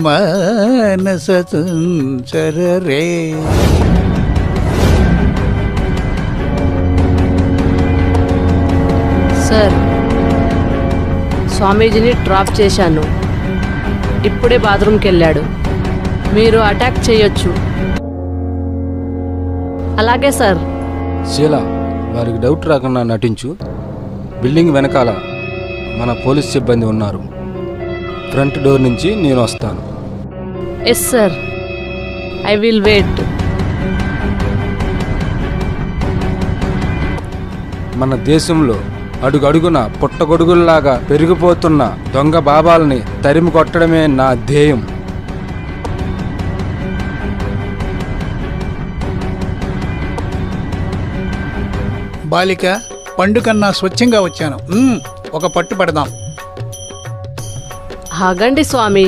మానస తుంచర రే. Sir, స్వామీజీని drop చేశాను. ఇప్పుడే బాత్రూమ్కి వెళ్ళాడు. మీరు అటాక్ చేయొచ్చు. అలాగే సార్. శీలా, వారికి డౌట్ రాకుండా నటించు. బిల్డింగ్ వెనకాల మన పోలీస్ సిబ్బంది ఉన్నారు. ఫ్రంట్ డోర్ నుంచి నేను వస్తాను. Yes sir, I will wait. మన దేశంలో అడుగడుగున పుట్టగొడుగుల్లాగా పెరిగిపోతున్న దొంగ బాబాల్ని తరిమి కొట్టడమే నా ధ్యేయం. బాలిక, పండు కన్నా స్వచ్ఛంగా వచ్చాను. ఒక పట్టు పడదాం. ఆగండి స్వామి.